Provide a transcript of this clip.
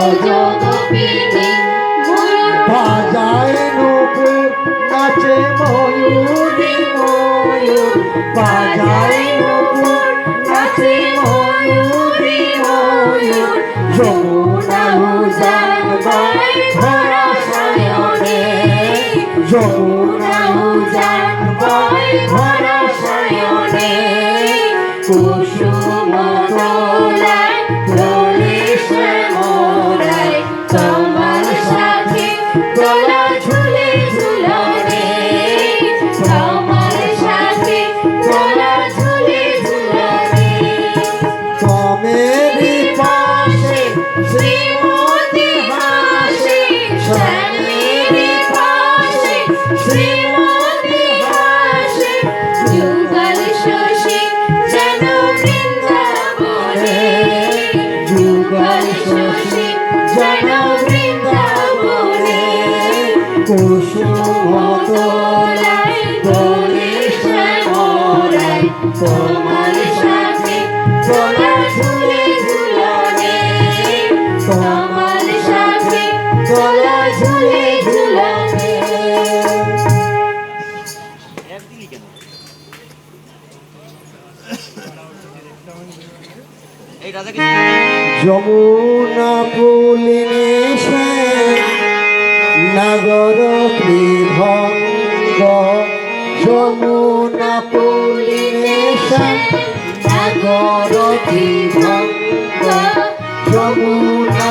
ব্রজগোপিনী বাজায় নূপুর নাচে ময়ূরী ময়ূর বাজায় নূপুর নাচে ময়ূরী ময়ূর যমুনা উজান বাই ভরা সায়নে যমুনা উজান বাই ভরা সায়নে কুসুম দোলায় দোলে শ্যামরায় তোমার সাথে দোলা ঝুলে ঝুলনে তোমার সাথে দোলা ঝুলে ঝুলনে তমেরই পাশে শ্রীমতী হাসে স্বামীরই পাশে শ্রীমতী হাসে যুগল শশী যেন বৃন্দাবনে যুগল শশী যেন বৃন্দাবনে কুসুম দোলায় দোলে শ্যামরায় তোমার সাথে দোলা ঝুলে ঝুলনে তোমার সাথে দোলা ঝুলে ঝুলনে যমুনা পুলিনে নগর ত্রিভঙ্গ যমুনা পুলিনে নগর ত্রিভঙ্গ যমুনা